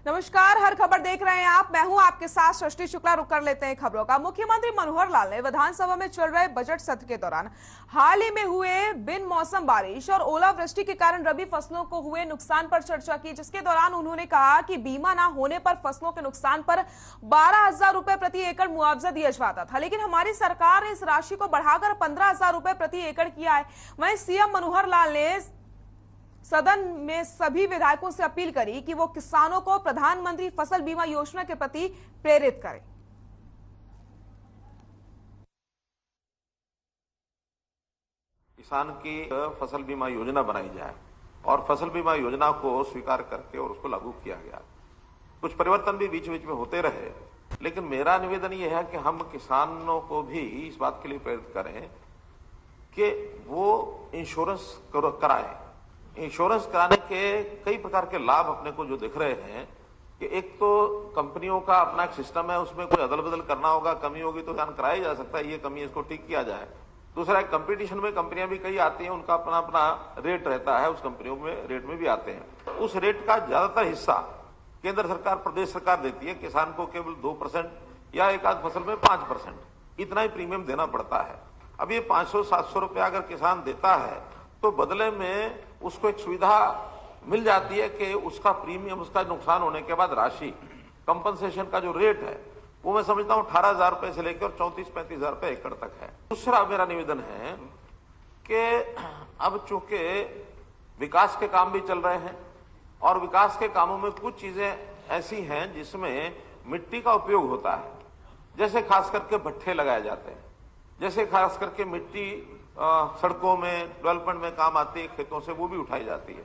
नमस्कार, हर खबर देख रहे हैं आप। मैं हूं आपके साथ सृष्टि शुक्ला। रुक कर लेते हैं खबरों का। मुख्यमंत्री मनोहर लाल ने विधानसभा में चल रहे बजट सत्र के दौरान हाल ही में हुए बिन मौसम बारिश और ओलावृष्टि के कारण रबी फसलों को हुए नुकसान पर चर्चा की, जिसके दौरान उन्होंने कहा कि बीमा न होने पर फसलों के नुकसान पर 12,000 रुपए प्रति एकड़ मुआवजा दिया जाता था, लेकिन हमारी सरकार ने इस राशि को बढ़ाकर 15,000 रुपए प्रति एकड़ किया है। वहीं सीएम मनोहर लाल ने सदन में सभी विधायकों से अपील करी कि वो किसानों को प्रधानमंत्री फसल बीमा योजना के प्रति प्रेरित करें। किसान की फसल बीमा योजना बनाई जाए और फसल बीमा योजना को स्वीकार करके और उसको लागू किया गया। कुछ परिवर्तन भी बीच बीच में होते रहे, लेकिन मेरा निवेदन यह है कि हम किसानों को भी इस बात के लिए प्रेरित करें कि वो इंश्योरेंस कराएं। इंश्योरेंस कराने के कई प्रकार के लाभ अपने को जो दिख रहे हैं कि एक तो कंपनियों का अपना एक सिस्टम है, उसमें कोई अदल बदल करना होगा, कमी होगी तो ध्यान कराया जा सकता है, ये कमी इसको ठीक किया जाए। दूसरा, एक कंपटीशन में कंपनियां भी कई आती हैं, उनका अपना अपना रेट रहता है, उस कंपनियों में रेट में भी आते हैं। उस रेट का ज्यादातर हिस्सा केंद्र सरकार, प्रदेश सरकार देती है। किसान को केवल 2% या एक आध फसल में 5% इतना ही प्रीमियम देना पड़ता है। अब ये 500-700 रुपया अगर किसान देता है तो बदले में उसको एक सुविधा मिल जाती है कि उसका प्रीमियम, उसका नुकसान होने के बाद राशि, कंपनसेशन का जो रेट है वो मैं समझता हूं 18,000 रुपए से लेकर 34-35,000 रुपए एकड़ तक है। दूसरा मेरा निवेदन है कि अब चूंकि विकास के काम भी चल रहे हैं और विकास के कामों में कुछ चीजें ऐसी हैं जिसमें मिट्टी का उपयोग होता है, जैसे खास करके भट्ठे लगाए जाते हैं, जैसे खास करके मिट्टी सड़कों में, डेवलपमेंट में काम आती है, खेतों से वो भी उठाई जाती है।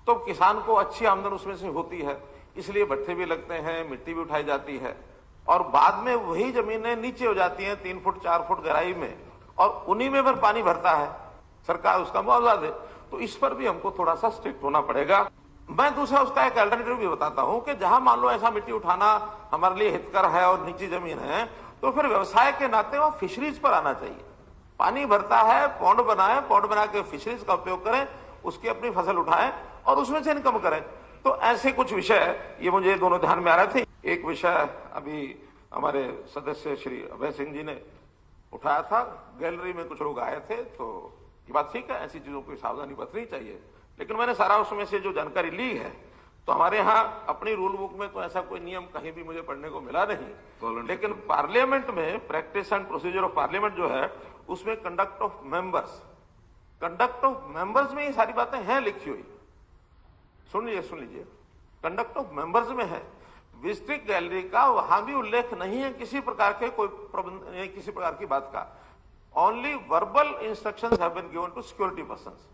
तो किसान को अच्छी आमदन उसमें से होती है, इसलिए भट्ठे भी लगते हैं, मिट्टी भी उठाई जाती है और बाद में वही जमीनें नीचे हो जाती हैं 3 फुट 4 फुट गहराई में, और उन्हीं में फिर पानी भरता है, सरकार उसका मुआवजा दे। तो इस पर भी हमको थोड़ा सा स्ट्रिक्ट होना पड़ेगा। मैं दूसरा उसका एक अल्टरनेटिव भी बताता हूं कि जहां मान लो ऐसा मिट्टी उठाना हमारे लिए हितकर है और नीची जमीन है, तो फिर व्यवसाय के नाते वो फिशरीज पर आना चाहिए। पानी भरता है, पौंड बनाए, पौंड बना के फिशरीज का उपयोग करें, उसकी अपनी फसल उठाएं और उसमें से इनकम करें। तो ऐसे कुछ विषय ये मुझे दोनों ध्यान में आ रहे थे। एक विषय अभी हमारे सदस्य श्री अभय सिंह जी ने उठाया था, गैलरी में कुछ लोग आए थे, तो ये बात ठीक है, ऐसी चीजों की सावधानी बरतनी चाहिए। लेकिन मैंने सारा उसमें से जो जानकारी ली है, तो हमारे यहाँ अपनी रूल बुक में तो ऐसा कोई नियम कहीं भी मुझे पढ़ने को मिला नहीं, लेकिन पार्लियामेंट में practice and procedure of parliament जो है उसमें कंडक्ट ऑफ मेंबर्स में ये सारी बातें हैं लिखी हुई। सुन लीजिए, कंडक्ट ऑफ मेंबर्स में है। विजिटिंग गैलरी का वहां भी उल्लेख नहीं है किसी प्रकार के कोई प्रबंध, किसी प्रकार की बात का। Only verbal instructions have been given to security persons.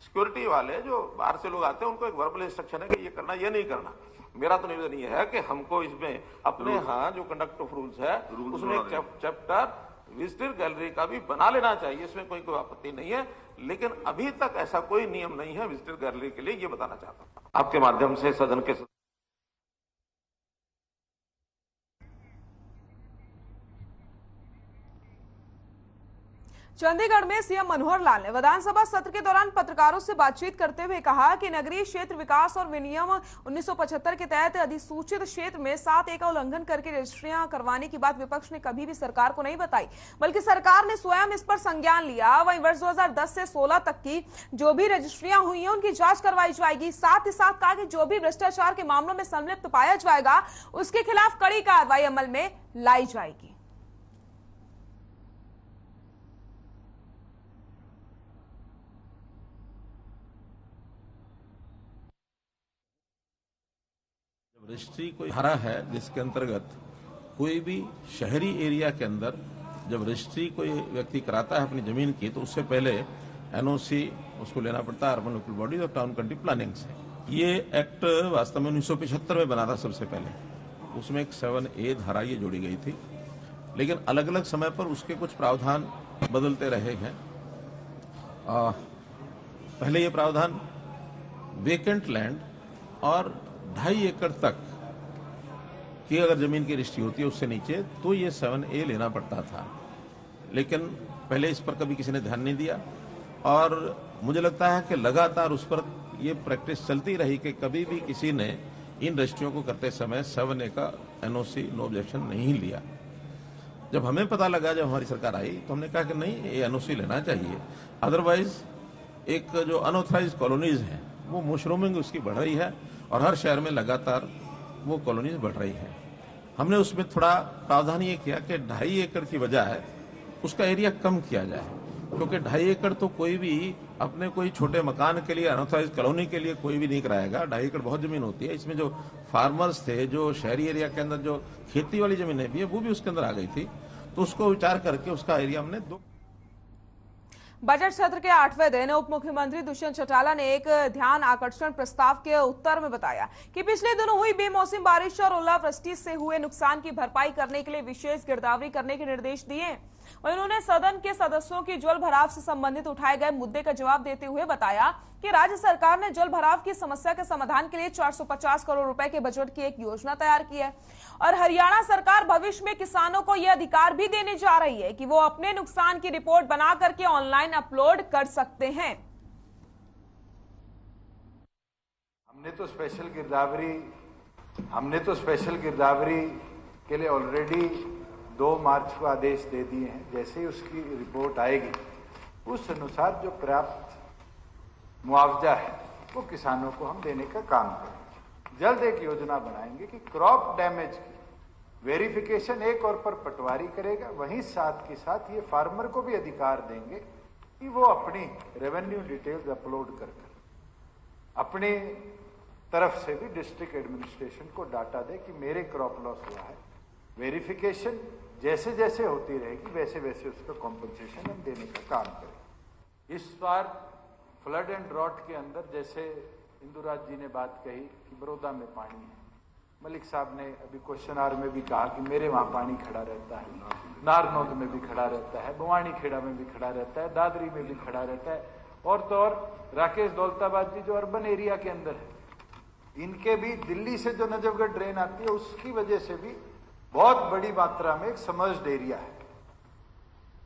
Security वाले जो बाहर से लोग आते हैं उनको एक वर्बल इंस्ट्रक्शन है कि ये करना, ये नहीं करना। मेरा तो निवेदन ये है कि हमको इसमें अपने यहाँ जो कंडक्ट ऑफ रूल्स है उसमें एक चैप्टर विजिटर गैलरी का भी बना लेना चाहिए, इसमें कोई आपत्ति नहीं है। लेकिन अभी तक ऐसा कोई नियम नहीं है विजिटर गैलरी के लिए, ये बताना चाहता हूं आपके माध्यम से सदन के। चंडीगढ़ में सीएम मनोहर लाल ने विधानसभा सत्र के दौरान पत्रकारों से बातचीत करते हुए कहा कि नगरीय क्षेत्र विकास और विनियम 1975 के तहत अधिसूचित क्षेत्र में 7A का उल्लंघन करके रजिस्ट्रियां करवाने की बात विपक्ष ने कभी भी सरकार को नहीं बताई, बल्कि सरकार ने स्वयं इस पर संज्ञान लिया। वहीं वर्ष 2010 से 16 तक की जो भी रजिस्ट्रियां हुई हैं उनकी जांच करवाई जाएगी। साथ ही साथ कहा कि जो भी भ्रष्टाचार के मामलों में संलिप्त पाया जाएगा उसके खिलाफ कड़ी कार्रवाई अमल में लाई जाएगी। रजिस्ट्री कोई धारा है जिसके अंतर्गत कोई भी शहरी एरिया के अंदर जब रजिस्ट्री कोई व्यक्ति कराता है अपनी जमीन की, तो उससे पहले एनओसी उसको लेना पड़ता है अर्बन लोकल बॉडी और टाउन कंट्री प्लानिंग से। ये एक्ट वास्तव में 1975 में बना था सबसे पहले, उसमें एक 7A धारा ये जोड़ी गई थी, लेकिन अलग अलग समय पर उसके कुछ प्रावधान बदलते रहे हैं। पहले ये प्रावधान वेकेंट लैंड और 2.5 एकड़ तक की अगर जमीन की रजिस्ट्री होती है उससे नीचे तो ये 7A लेना पड़ता था, लेकिन पहले इस पर कभी किसी ने ध्यान नहीं दिया और मुझे लगता है कि लगातार उस पर ये प्रैक्टिस चलती रही कि कभी भी किसी ने इन रजिस्ट्रियों को करते समय 7A का NOC नो ऑब्जेक्शन नहीं लिया। जब हमें पता लगा, जब हमारी सरकार आई, तो हमने कहा कि नहीं, ये NOC लेना चाहिए, अदरवाइज एक जो अनऑथराइज कॉलोनीज हैं वो मशरूमिंग उसकी बढ़ रही है और हर शहर में लगातार वो कॉलोनीज बढ़ रही है। हमने उसमें थोड़ा प्रावधान ये किया कि 2.5 एकड़ की बजाय उसका एरिया कम किया जाए, क्योंकि 2.5 एकड़ तो कोई भी अपने कोई छोटे मकान के लिए, अनऑथराइज कॉलोनी के लिए कोई भी नहीं कराएगा। 2.5 एकड़ बहुत जमीन होती है। इसमें जो फार्मर्स थे, जो शहरी एरिया के अंदर जो खेती वाली जमीनें भी है, वो भी उसके अंदर आ गई थी, तो उसको विचार करके उसका एरिया हमने 2। बजट सत्र के 8वें दिन उप मुख्यमंत्री दुष्यंत चौटाला ने एक ध्यान आकर्षण प्रस्ताव के उत्तर में बताया कि पिछले दिनों हुई बेमौसम बारिश और ओलावृष्टि से हुए नुकसान की भरपाई करने के लिए विशेष गिरदावरी करने के निर्देश दिए। और उन्होंने सदन के सदस्यों की जल भराव से संबंधित उठाए गए मुद्दे का जवाब देते हुए बताया कि राज्य सरकार ने जल भराव की समस्या के समाधान के लिए 450 करोड़ रुपए के बजट की एक योजना तैयार की है और हरियाणा सरकार भविष्य में किसानों को यह अधिकार भी देने जा रही है कि वो अपने नुकसान की रिपोर्ट बना करके ऑनलाइन अपलोड कर सकते हैं। हमने तो स्पेशल गिरदावरी के लिए ऑलरेडी 2 मार्च को आदेश दे दिए हैं। जैसे ही उसकी रिपोर्ट आएगी, उस अनुसार जो प्राप्त मुआवजा है वो किसानों को हम देने का काम करेंगे। जल्द एक योजना बनाएंगे कि क्रॉप डैमेज की वेरिफिकेशन एक और पर पटवारी करेगा, वहीं साथ के साथ ये फार्मर को भी अधिकार देंगे कि वो अपनी रेवेन्यू डिटेल्स अपलोड कर अपनी तरफ से भी डिस्ट्रिक्ट एडमिनिस्ट्रेशन को डाटा दे कि मेरे क्रॉप लॉस हुआ है। वेरिफिकेशन जैसे जैसे होती रहेगी वैसे वैसे उसका कॉम्पनसेशन हम देने का काम करेंगे। इस बार फ्लड एंड ड्रॉट के अंदर जैसे इंदुराज जी ने बात कही कि बड़ौदा में पानी है, मलिक साहब ने अभी क्वेश्चन आवर में भी कहा कि मेरे वहां पानी खड़ा रहता है, नारनौद में भी खड़ा रहता है, बवानी खेड़ा में भी खड़ा रहता है, दादरी में भी खड़ा रहता है, और तो और राकेश दौलताबाद जी जो अर्बन एरिया के अंदर है, इनके भी दिल्ली से जो नजफगढ़ ड्रेन आती है उसकी वजह से भी बहुत बड़ी मात्रा में एक सबमर्ज्ड एरिया है।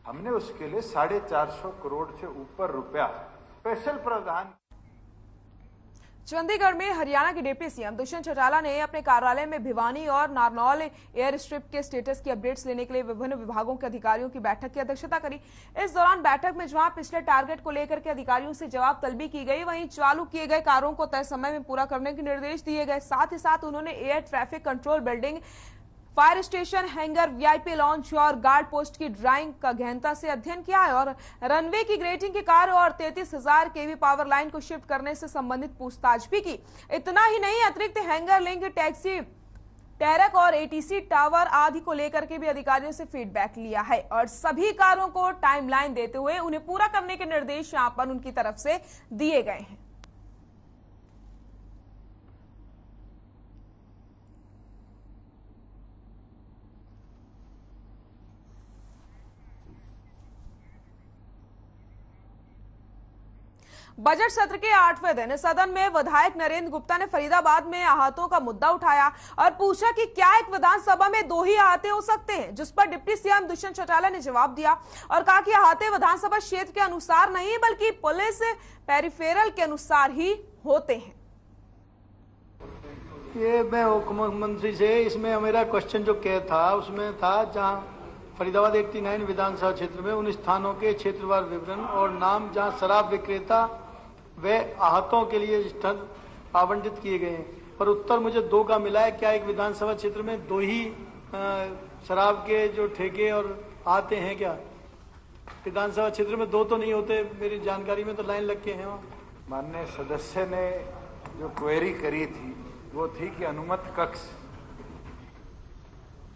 हमने उसके लिए 450 करोड़ से ऊपर रुपया स्पेशल प्रावधान। चंडीगढ़ में हरियाणा के डिप्टी सीएम दुष्यंत चौटाला ने अपने कार्यालय में भिवानी और नारनौल एयर स्ट्रिप के स्टेटस की अपडेट्स लेने के लिए विभिन्न विभागों के अधिकारियों की बैठक की अध्यक्षता करी। इस दौरान बैठक में जहां पिछले टारगेट को लेकर के अधिकारियों से जवाब तलबी की गई, वहीं चालू किए गए कार्यों को तय समय में पूरा करने के निर्देश दिए गए। साथ ही साथ उन्होंने air traffic control building, fire station, hanger, VIP launch और गार्ड पोस्ट की ड्राइंग का गहनता से अध्ययन किया है और रनवे की ग्रेटिंग के कार्य और 33,000 केवी पावर लाइन को शिफ्ट करने से संबंधित पूछताछ भी की। इतना ही नहीं, अतिरिक्त हैंगर, लिंक, टैक्सी, टैरक और एटीसी टावर आदि को लेकर के भी अधिकारियों से फीडबैक लिया है और सभी कार्यों को टाइमलाइन देते हुए उन्हें पूरा करने के निर्देश यहां पर उनकी तरफ से दिए गए हैं। बजट सत्र के 8वें दिन सदन में विधायक नरेंद्र गुप्ता ने फरीदाबाद में आहतों का मुद्दा उठाया और पूछा कि क्या एक विधानसभा में 2 ही आहते हो सकते हैं, जिस पर डिप्टी सीएम दुष्यंत चौटाला ने जवाब दिया और कहा कि आहते विधानसभा क्षेत्र के अनुसार नहीं बल्कि पुलिस पेरिफेरल के अनुसार ही होते हैं। ये मैं मुख्यमंत्री से इसमें मेरा क्वेश्चन जो क्या था उसमें था जहां फरीदाबाद 89 विधानसभा क्षेत्र में उन स्थानों के क्षेत्रवार विवरण और नाम जहां शराब विक्रेता वे आहतों के लिए स्थल आवंटित किए गए हैं, पर उत्तर मुझे 2 का मिला है। क्या एक विधानसभा क्षेत्र में 2 ही शराब के जो ठेके और आते हैं? क्या विधानसभा क्षेत्र में 2 तो नहीं होते? मेरी जानकारी में तो लाइन लग के हैं वहाँ। माननीय सदस्य ने जो क्वेरी करी थी वो थी कि अनुमत कक्ष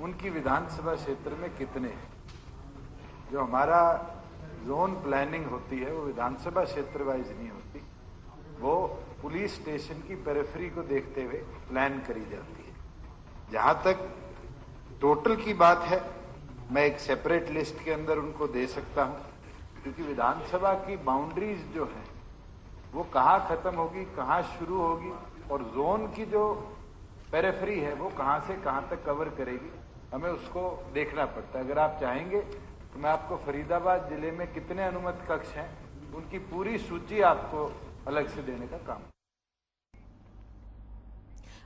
उनकी विधानसभा क्षेत्र में कितने हैं। जो हमारा जोन प्लानिंग होती है वो विधानसभा क्षेत्र वाइज नहीं होती, वो पुलिस स्टेशन की पेरिफेरी को देखते हुए प्लान करी जाती है। जहां तक टोटल की बात है, मैं एक सेपरेट लिस्ट के अंदर उनको दे सकता हूं, क्योंकि विधानसभा की बाउंड्रीज जो है वो कहां खत्म होगी, कहां शुरू होगी, और जोन की जो पेरिफेरी है वो कहां से कहां तक कवर करेगी, हमें उसको देखना पड़ता है। अगर आप चाहेंगे तो मैं आपको फरीदाबाद जिले में कितने अनुमत कक्ष हैं उनकी पूरी सूची आपको अलग से देने का काम।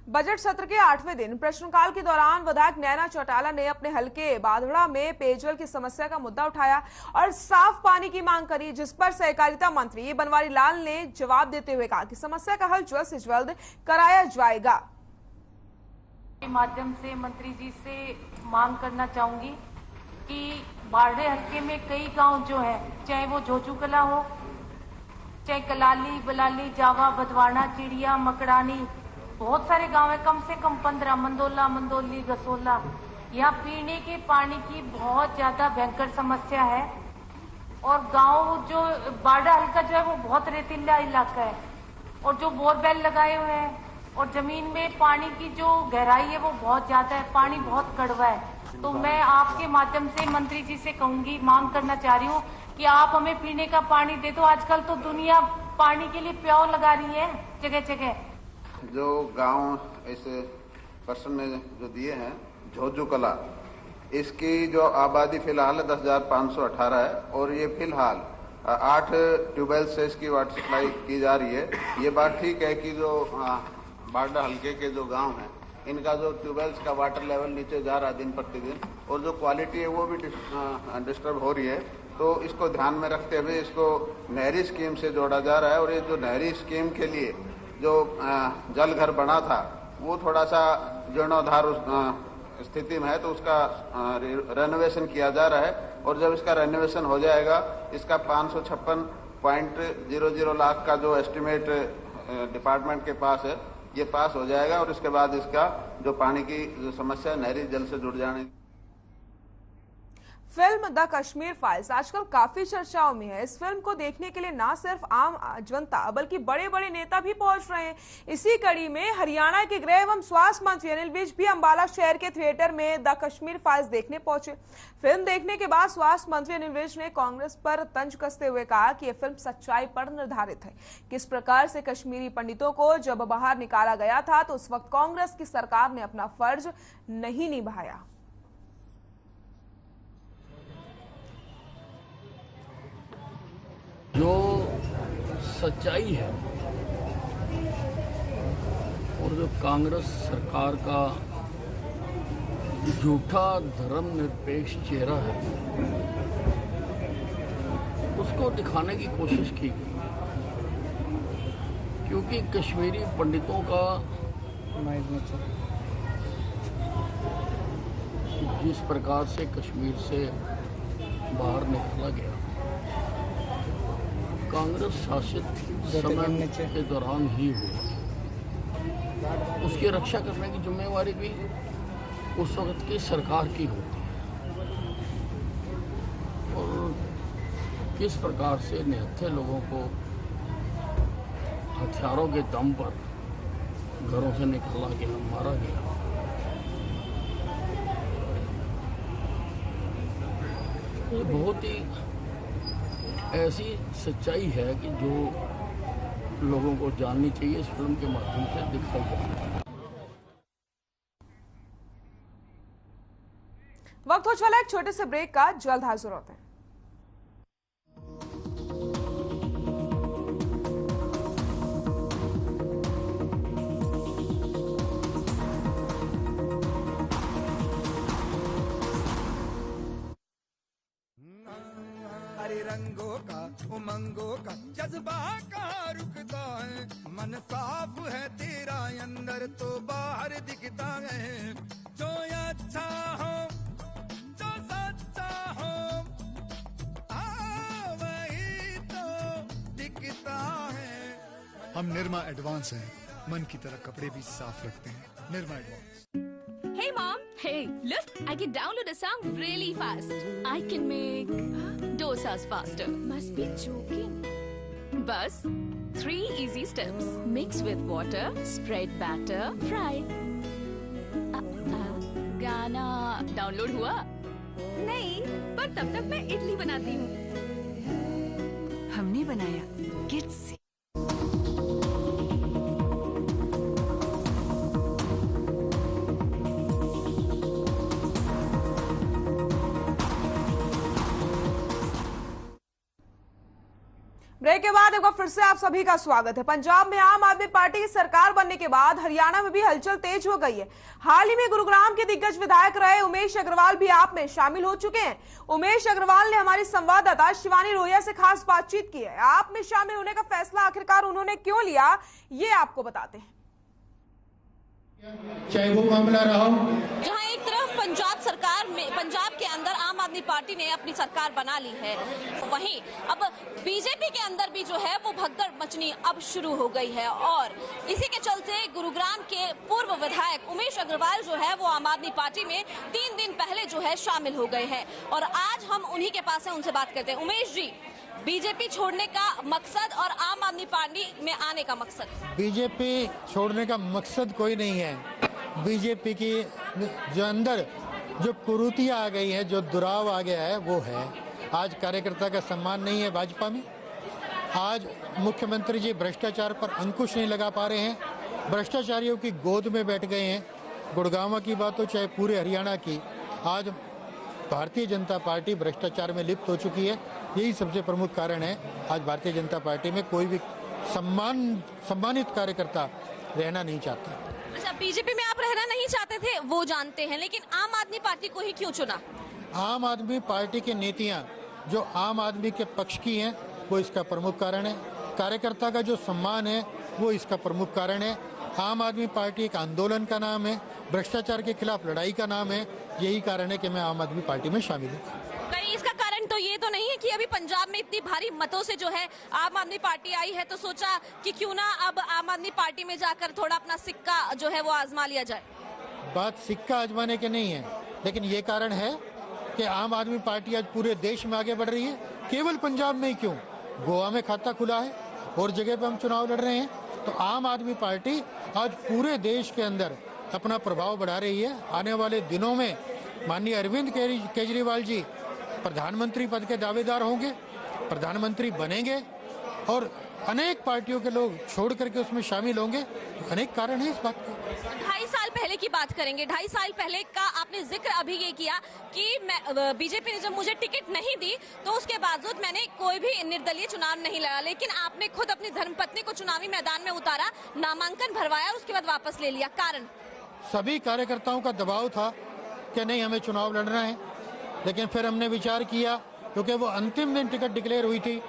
बजट सत्र के 8वें दिन प्रश्नकाल के दौरान विधायक नैना चौटाला ने अपने हलके बाधड़ा में पेयजल की समस्या का मुद्दा उठाया और साफ पानी की मांग करी, जिस पर सहकारिता मंत्री बनवारी लाल ने जवाब देते हुए कहा कि समस्या का हल जल्द से जल्द कराया जाएगा। के माध्यम से मंत्री जी से मांग करना चाहूंगी कि बाढ़े हल्के में कई गांव जो है, चाहे वो झोझूकला हो, चाहे कलाली, बलाली, जावा, बदवाना, चिड़िया, मकड़ानी, बहुत सारे गांव है, कम से कम 15, मंदोला, मंदोली, गसोला, यहाँ पीने के पानी की बहुत ज्यादा भयंकर समस्या है। और गांव जो बाढ़ा हल्का जो है वो बहुत रेतीला इलाका है और जो बोरवेल लगाए हुए हैं और जमीन में पानी की जो गहराई है वो बहुत ज्यादा है, पानी बहुत कड़वा है। तो मैं आपके माध्यम से मंत्री जी से कहूंगी, मांग करना चाह रही हूँ कि आप हमें पीने का पानी दे दो। आजकल तो दुनिया पानी के लिए प्याऊ लगा रही है जगह जगह। जो गांव इस पर्सन में जो दिए हैं झोझूकला, इसकी जो आबादी फिलहाल 10,518 है और ये फिलहाल 8 ट्यूबवेल से इसकी वाटर सप्लाई की जा रही है। ये बात ठीक है कि जो बाढ़ा हल्के के जो गांव हैं इनका जो ट्यूबवेल्स का वाटर लेवल नीचे जा रहा है दिन प्रतिदिन और जो क्वालिटी है वो भी डिस्टर्ब हो रही है। तो इसको ध्यान में रखते हुए इसको नहरी स्कीम से जोड़ा जा रहा है और ये जो नहरी स्कीम के लिए जो जल घर बना था वो थोड़ा सा जीर्णोद्धार स्थिति में है, तो उसका रेनोवेशन किया जा रहा है और जब इसका रेनोवेशन हो जाएगा इसका 556.00 लाख का जो एस्टिमेट डिपार्टमेंट के पास है ये पास हो जाएगा और इसके बाद इसका जो पानी की जो समस्या है नहरी जल से जुड़ जाने। फिल्म द कश्मीर फाइल्स आजकल काफी चर्चाओं में है। इस फिल्म को देखने के लिए ना सिर्फ आम जनता बल्कि बड़े बड़े नेता भी पहुंच रहे हैं। इसी कड़ी में हरियाणा के गृह एवं स्वास्थ्य मंत्री अनिल विज भी अंबाला शहर के थिएटर में द कश्मीर फाइल्स देखने पहुंचे। फिल्म देखने के बाद स्वास्थ्य मंत्री अनिल विज ने कांग्रेस पर तंज कसते हुए कहा कि यह फिल्म सच्चाई पर निर्धारित है। किस प्रकार से कश्मीरी पंडितों को जब बाहर निकाला गया था तो उस वक्त कांग्रेस की सरकार ने अपना फर्ज नहीं निभाया। जो सच्चाई है और जो कांग्रेस सरकार का झूठा धर्मनिरपेक्ष चेहरा है उसको दिखाने की कोशिश की गई, क्योंकि कश्मीरी पंडितों का जिस प्रकार से कश्मीर से बाहर निकाला गया कांग्रेस शासित समय के दौरान ही हुआ, उसकी रक्षा करने की जिम्मेवारी भी उस वक्त की सरकार की होती है। और किस प्रकार से निहत्थे लोगों को हथियारों के दम पर घरों से निकाला गया, मारा गया, ये बहुत ही ऐसी सच्चाई है कि जो लोगों को जाननी चाहिए, इस फिल्म के माध्यम से दिखाई जाए। वक्त हो चला एक छोटे से ब्रेक का, जल्द हाजिर होते हैं। रंगों का उमंगों का जज्बा कहाँ रुकता है, मन साफ है तेरा अंदर तो बाहर दिखता है। जो अच्छा हो जो सच्चा हो वही तो दिखता है। हम निरमा एडवांस हैं, मन की तरह कपड़े भी साफ रखते हैं। Nirma advance. Hey mom, hey, look, I can download a song really fast. I can make dosas faster. Must be joking. Bus, 3 easy steps. Mix with water, spread batter, fry. गाना डाउनलोड हुआ? नहीं, पर तब तक मैं इडली बनाती हूँ। हमने बनाया किड्स से। ब्रेक के बाद एक बार फिर से आप सभी का स्वागत है। पंजाब में आम आदमी पार्टी की सरकार बनने के बाद हरियाणा में भी हलचल तेज हो गई है। हाल ही में गुरुग्राम के दिग्गज विधायक रहे उमेश अग्रवाल भी आप में शामिल हो चुके हैं। उमेश अग्रवाल ने हमारी संवाददाता शिवानी रोहिया से खास बातचीत की है। आप में शामिल होने का फैसला आखिरकार उन्होंने क्यों लिया, ये आपको बताते हैं। चाहे वो मामला रहा हो, जहां एक तरफ पंजाब के अंदर आम आदमी पार्टी ने अपनी सरकार बना ली है, वहीं अब बीजेपी के अंदर भी जो है वो भगदड़ मचनी अब शुरू हो गई है। और इसी के चलते गुरुग्राम के पूर्व विधायक उमेश अग्रवाल जो है वो आम आदमी पार्टी में 3 दिन पहले जो है शामिल हो गए हैं। और आज हम उन्हीं के पास है, उनसे बात करते हैं। उमेश जी, बीजेपी छोड़ने का मकसद और आम आदमी पार्टी में आने का मकसद? बीजेपी छोड़ने का मकसद कोई नहीं है। बीजेपी की जो अंदर जो कुरीतियां आ गई है, जो दुराव आ गया है, वो है। आज कार्यकर्ता का सम्मान नहीं है भाजपा में। आज मुख्यमंत्री जी भ्रष्टाचार पर अंकुश नहीं लगा पा रहे हैं, भ्रष्टाचारियों की गोद में बैठ गए हैं। गुड़गांव की बात हो चाहे पूरे हरियाणा की, आज भारतीय जनता पार्टी भ्रष्टाचार में लिप्त हो चुकी है। यही सबसे प्रमुख कारण है। आज भारतीय जनता पार्टी में कोई भी सम्मानित कार्यकर्ता रहना नहीं चाहता। अच्छा, बीजेपी में आप रहना नहीं चाहते थे, वो जानते हैं, लेकिन आम आदमी पार्टी को ही क्यों चुना? आम आदमी पार्टी की नीतियां जो आम आदमी के पक्ष की हैं, वो इसका प्रमुख कारण है। कार्यकर्ता का जो सम्मान है, वो इसका प्रमुख कारण है। आम आदमी पार्टी एक आंदोलन का नाम है, भ्रष्टाचार के खिलाफ लड़ाई का नाम है। यही कारण है कि मैं आम आदमी पार्टी में शामिल हूँ। कहीं इसका कारण तो ये तो नहीं है कि अभी पंजाब में इतनी भारी मतों से जो है आम आदमी पार्टी आई है, तो सोचा कि क्यों ना अब आम आदमी पार्टी में जाकर थोड़ा अपना सिक्का जो है वो आजमा लिया जाए? बात सिक्का आजमाने के नहीं है, लेकिन ये कारण है कि आम आदमी पार्टी आज पूरे देश में आगे बढ़ रही है। केवल पंजाब में ही क्यों, गोवा में खाता खुला है और जगह पे हम चुनाव लड़ रहे हैं। तो आम आदमी पार्टी आज पूरे देश के अंदर अपना प्रभाव बढ़ा रही है। आने वाले दिनों में माननीय अरविंद केजरीवाल जी प्रधानमंत्री पद के दावेदार होंगे, प्रधानमंत्री बनेंगे और अनेक पार्टियों के लोग छोड़ करके उसमें शामिल होंगे। अनेक कारण है इस बात के। 2.5 साल पहले की बात करेंगे। 2.5 साल पहले का आपने जिक्र अभी ये किया कि मैं बीजेपी ने जब मुझे टिकट नहीं दी तो उसके बावजूद मैंने कोई भी निर्दलीय चुनाव नहीं लड़ा, लेकिन आपने खुद अपनी धर्मपत्नी को चुनावी मैदान में उतारा, नामांकन भरवाया, उसके बाद वापस ले लिया। कारण? सभी कार्यकर्ताओं का दबाव था कि नहीं हमें चुनाव लड़ना है, लेकिन फिर हमने विचार किया, क्योंकि वो अंतिम दिन टिकट डिक्लेयर हुई थी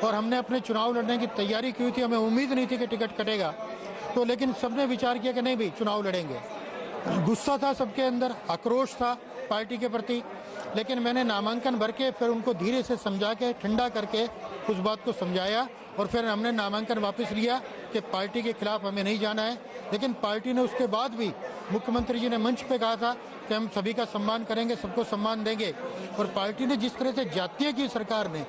और हमने अपने चुनाव लड़ने की तैयारी की हुई थी। हमें उम्मीद नहीं थी कि टिकट कटेगा, तो लेकिन सबने विचार किया कि नहीं भाई चुनाव लड़ेंगे। गुस्सा था सबके अंदर, आक्रोश था पार्टी के प्रति, लेकिन मैंने नामांकन भर के फिर उनको धीरे से समझा के, ठंडा करके उस बात को समझाया और फिर हमने नामांकन वापस लिया कि पार्टी के खिलाफ हमें नहीं जाना है। लेकिन पार्टी ने उसके बाद भी, मुख्यमंत्री जी ने मंच पे कहा था कि हम सभी का सम्मान करेंगे, सबको सम्मान देंगे, और पार्टी ने जिस तरह से जातीय की सरकार ने,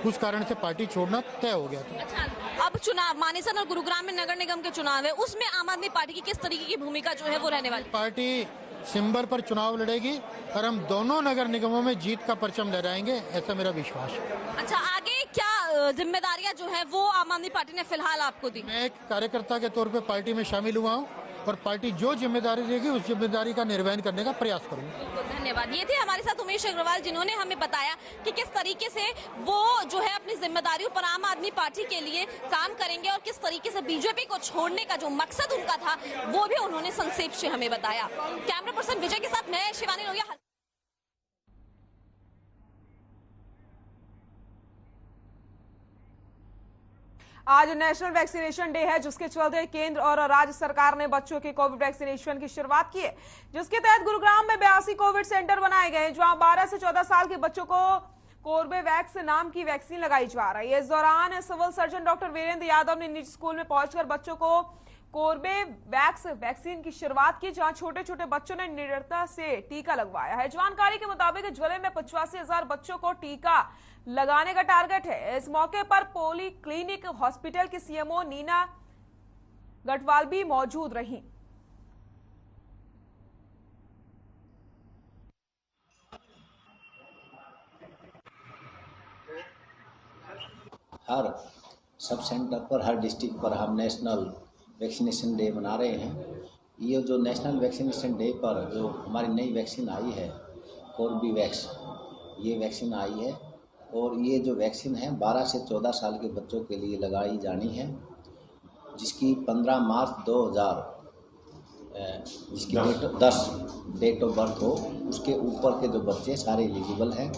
उस कारण से पार्टी छोड़ना तय हो गया था। अच्छा, अब चुनाव मानेसर और गुरुग्राम में नगर निगम के चुनाव है, उसमें आम आदमी पार्टी की किस तरीके की भूमिका जो है वो रहने वाली? पार्टी सिंबल पर चुनाव लड़ेगी और हम दोनों नगर निगमों में जीत का परचम लहराएंगे, ऐसा मेरा विश्वास है। अच्छा, आगे क्या जिम्मेदारियां जो है वो आम आदमी पार्टी ने फिलहाल आपको दी? मैं एक कार्यकर्ता के तौर पे पार्टी में शामिल हुआ हूँ और पार्टी जो जिम्मेदारी देगी उस जिम्मेदारी का निर्वहन करने का प्रयास करूंगा। धन्यवाद। ये थे हमारे साथ उमेश अग्रवाल, जिन्होंने हमें बताया कि किस तरीके से वो जो है अपनी जिम्मेदारियों पर आम आदमी पार्टी के लिए काम करेंगे और किस तरीके से बीजेपी को छोड़ने का जो मकसद उनका था वो भी उन्होंने संक्षेप से हमें बताया। कैमरा पर्सन विजय के साथ मैं शिवानी रोहिया। आज नेशनल वैक्सीनेशन डे है, जिसके चलते केंद्र और राज्य सरकार ने बच्चों के कोविड वैक्सीनेशन की शुरुआत की है, जिसके तहत गुरुग्राम में 82 कोविड सेंटर बनाए गए हैं, जहां 12 से 14 साल के बच्चों को कोर्बेवैक्स नाम की वैक्सीन लगाई जा रही है। इस दौरान civil surgeon doctor Virendra Yadav ने निजी स्कूल में पहुंचकर बच्चों को कोर्बेवैक्स वैक्सीन की शुरुआत की, जहां छोटे छोटे बच्चों ने निडरता से टीका लगवाया है। जानकारी के मुताबिक जिले में 85,000 बच्चों को टीका लगाने का टारगेट है। इस मौके पर पोली क्लिनिक हॉस्पिटल की सीएमओ नीना गटवाल भी मौजूद रही। हर सब सेंटर पर, हर डिस्ट्रिक्ट पर हम नेशनल वैक्सीनेशन डे मना रहे हैं। ये जो नेशनल वैक्सीनेशन डे पर जो हमारी नई वैक्सीन आई है कोर्बेवैक्स, ये वैक्सीन आई है और ये जो वैक्सीन है 12 से 14 साल के बच्चों के लिए लगाई जानी है, जिसकी 15 मार्च 2000 जिसकी डेट ऑफ बर्थ हो, उसके ऊपर के जो बच्चे सारे एलिजिबल हैं।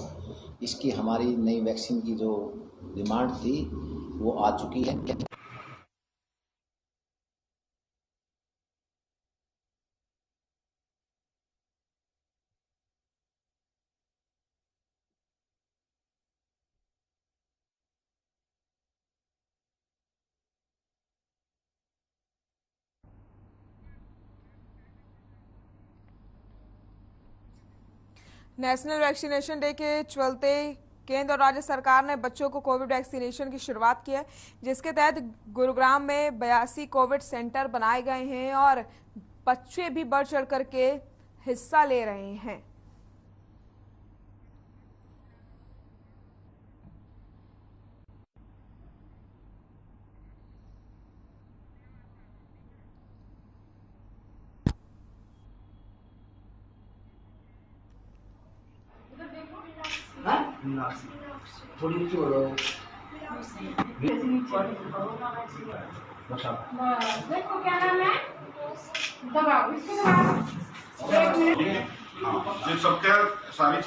इसकी हमारी नई वैक्सीन की जो डिमांड थी वो आ चुकी है। नेशनल वैक्सीनेशन डे के चलते केंद्र और राज्य सरकार ने बच्चों को कोविड वैक्सीनेशन की शुरुआत की है, जिसके तहत गुरुग्राम में 82 कोविड सेंटर बनाए गए हैं और बच्चे भी बढ़ चढ़ करके हिस्सा ले रहे हैं। थोड़ी नीचे बोलो। देखो क्या नाम है, दबाओ इसके बाद 1 मिनट। ये सब क्या सारी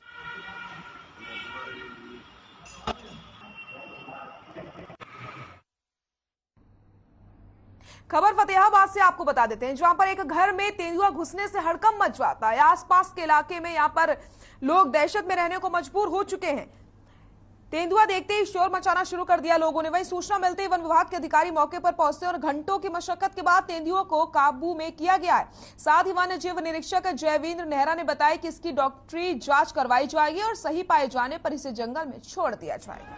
खबर फतेहाबाद से आपको बता देते हैं, जहां पर एक घर में तेंदुआ घुसने से हड़कंप मच जाता है। आसपास के इलाके में यहां पर लोग दहशत में रहने को मजबूर हो चुके हैं। तेंदुआ देखते ही शोर मचाना शुरू कर दिया लोगों ने। वहीं सूचना मिलते ही वन विभाग के अधिकारी मौके पर पहुंचते और घंटों की मशक्कत के बाद तेंदुओं को काबू में किया गया है। साथ ही वन्य जीव निरीक्षक जयवींद्र नेहरा ने बताया कि इसकी डॉक्टरी जांच करवाई जाएगी और सही पाए जाने पर इसे जंगल में छोड़ दिया जाएगा।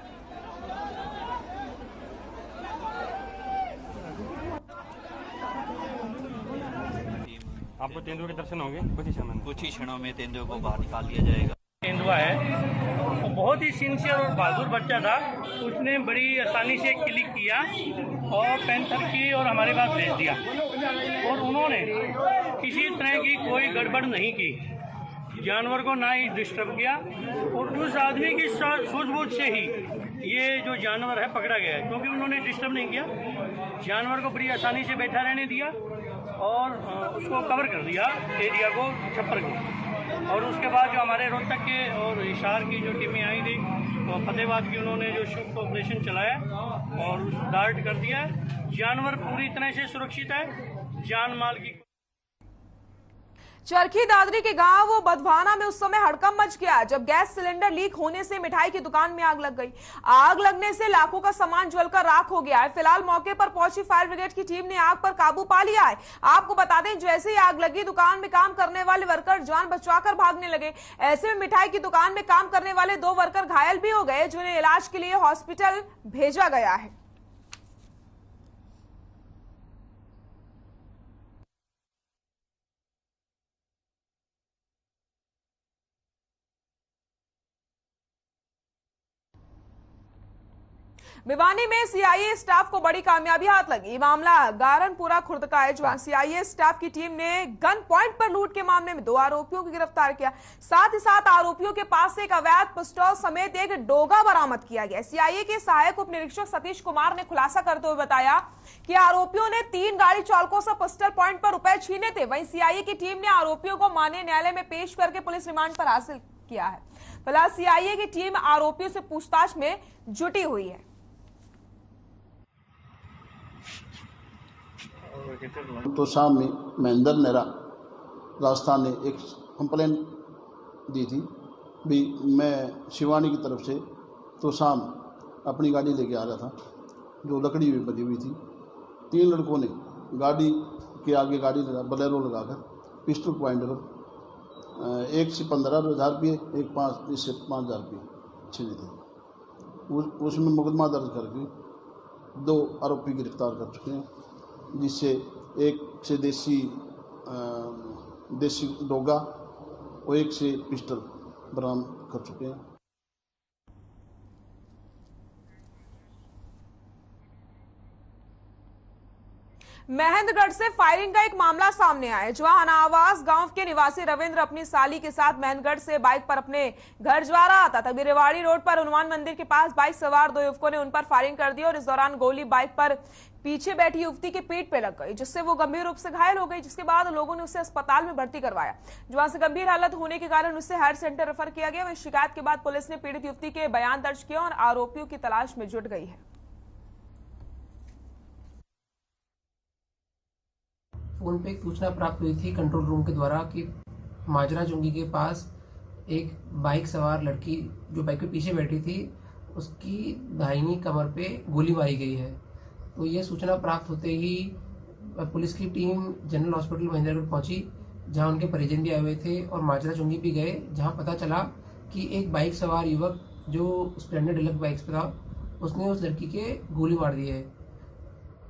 आपको तेंदुए के दर्शन होंगे कुछ ही क्षणों में तेंदुए को बाहर निकाल लिया जाएगा। तेंदुआ है, तो बहुत ही सिंसियर और बहादुर बच्चा था। उसने बड़ी आसानी से क्लिक किया और पैंथर की और हमारे पास भेज दिया और उन्होंने किसी तरह की कोई गड़बड़ नहीं की, जानवर को ना ही डिस्टर्ब किया और उस आदमी की सूझबूझ से ही ये जो जानवर है पकड़ा गया है, क्योंकि उन्होंने डिस्टर्ब नहीं किया, जानवर को बड़ी आसानी से बैठा रहने दिया और उसको कवर कर दिया एरिया को, छप्पर को। और उसके बाद जो हमारे रोहतक के और हिसार की जो टीमें आई थी, तो फतेहाबाद की उन्होंने जो शिफ्ट ऑपरेशन चलाया और उस डार्ट कर दिया। जानवर पूरी तरह से सुरक्षित है, जान माल की। चरखी दादरी के गांव बधवाना में उस समय हड़कंप मच गया जब गैस सिलेंडर लीक होने से मिठाई की दुकान में आग लग गई। आग लगने से लाखों का सामान जलकर राख हो गया है। फिलहाल मौके पर पहुंची फायर ब्रिगेड की टीम ने आग पर काबू पा लिया है। आपको बता दें, जैसे ही आग लगी दुकान में काम करने वाले वर्कर जान बचाकर भागने लगे। ऐसे में मिठाई की दुकान में काम करने वाले 2 वर्कर घायल भी हो गए, जिन्हें इलाज के लिए हॉस्पिटल भेजा गया है। भिवानी में सीआईए स्टाफ को बड़ी कामयाबी हाथ लगी। मामला गारनपुरा खुर्द का है, जहां सीआईए स्टाफ की टीम ने गन पॉइंट पर लूट के मामले में 2 आरोपियों को गिरफ्तार किया। साथ ही साथ आरोपियों के पास से एक अवैध पिस्तौल समेत एक डोगा बरामद किया गया। सीआईए के सहायक उप निरीक्षक सतीश कुमार ने खुलासा करते हुए बताया कि आरोपियों ने 3 गाड़ी चालकों से पिस्टल पॉइंट पर रुपए छीने थे। वहीं सीआईए की टीम ने आरोपियों को माननीय न्यायालय में पेश करके पुलिस रिमांड पर हासिल किया है। फिलहाल सीआईए की टीम आरोपियों से पूछताछ में जुटी हुई है। तोशाम में महेंद्र नेहरा राजस्थान ने एक कंप्लेन दी थी भी मैं शिवानी की तरफ से तोशाम अपनी गाड़ी लेके आ रहा था, जो लकड़ी में बनी हुई थी। 3 लड़कों ने गाड़ी के आगे गाड़ी लगा, बलेरो लगाकर पिस्टल पॉइंट पर एक से 15,000 रुपये, एक 5 से 5,000 रुपये छीने थे। उसमें मुकदमा दर्ज करके 2 आरोपी गिरफ्तार कर चुके हैं, जिससे एक से देसी डोगा और एक से पिस्टल बरामद कर चुके हैं। महेंद्रगढ़ से फायरिंग का एक मामला सामने आया है, जहां अनावास गांव के निवासी रविंद्र अपनी साली के साथ महेंद्रगढ़ से बाइक पर अपने घर जा रहा था। तभी रेवाड़ी रोड पर हनुमान मंदिर के पास बाइक सवार दो युवकों ने उन पर फायरिंग कर दी और इस दौरान गोली बाइक पर पीछे बैठी युवती के पेट पे लग गई, जिससे वो गंभीर रूप से घायल हो गई। जिसके बाद लोगों ने उसे अस्पताल में भर्ती करवाया, जहां से गंभीर हालत होने के कारण उसे हायर सेंटर रेफर किया गया। वहीं शिकायत के बाद पुलिस ने पीड़ित युवती के बयान दर्ज किया और आरोपियों की तलाश में जुट गई है। फोन पे एक सूचना प्राप्त हुई थी कंट्रोल रूम के द्वारा कि माजरा चुंगी के पास एक बाइक सवार लड़की जो बाइक पे पीछे बैठी थी, उसकी दाहिनी कमर पे गोली मारी गई है। तो ये सूचना प्राप्त होते ही पुलिस की टीम जनरल हॉस्पिटल महेंद्रगढ़ पहुंची, जहां उनके परिजन भी आए हुए थे, और माजरा चुंगी भी गए, जहां पता चला कि एक बाइक सवार युवक जो स्प्लेंडर डिलक्स बाइक पे था, उसने उस लड़की के गोली मार दी है।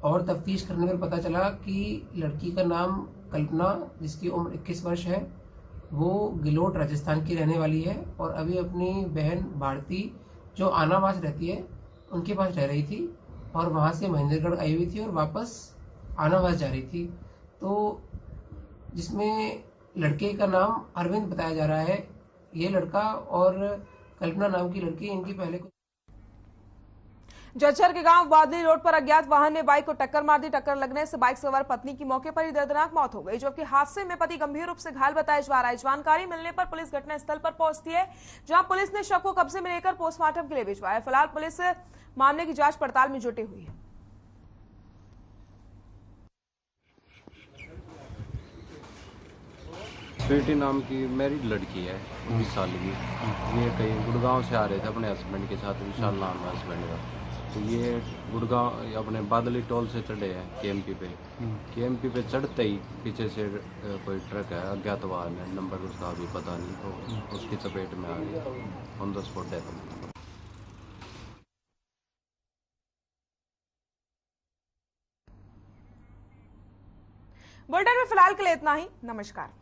और तफ्तीश करने पर पता चला कि लड़की का नाम कल्पना, जिसकी उम्र 21 वर्ष है, वो गिलोट राजस्थान की रहने वाली है और अभी अपनी बहन भारती जो आनावास रहती है उनके पास रह रही थी और वहाँ से महेंद्रगढ़ आई हुई थी और वापस आनावास जा रही थी। तो जिसमें लड़के का नाम अरविंद बताया जा रहा है। ये लड़का और कल्पना नाम की लड़की, इनकी पहले जज्जर के गांव बादली रोड पर अज्ञात वाहन ने बाइक को टक्कर मार दी। टक्कर लगने से बाइक सवार पत्नी की मौके पर ही दर्दनाक मौत हो गई, जबकि हादसे में पति गंभीर रूप से घायल बताया जा रहा है। जानकारी मिलने पर पुलिस घटनास्थल पर पहुंचती है, जहां पुलिस ने शव को कब्जे में लेकर पोस्टमार्टम के लिए भिजवाया। फिलहाल पुलिस मामले की जांच पड़ताल में जुटी हुई है। स्वीटी नाम की मैरिड लड़की है, 19 साल की। ये कहीं गुड़गांव से आ रहे थे अपने हस्बैंड के साथ, विशाल नाम है हस्बैंड का। तो ये गुड़गांव अपने बादली टोल से चढ़े हैं केएमपी पे। केएमपी पे चढ़ते ही पीछे से कोई ट्रक है, अज्ञात वाहन है, नंबर उसका अभी पता नहीं, तो उसकी चपेट में आ गई, on the spot death. Bulletin में फिलहाल के लिए इतना ही। नमस्कार।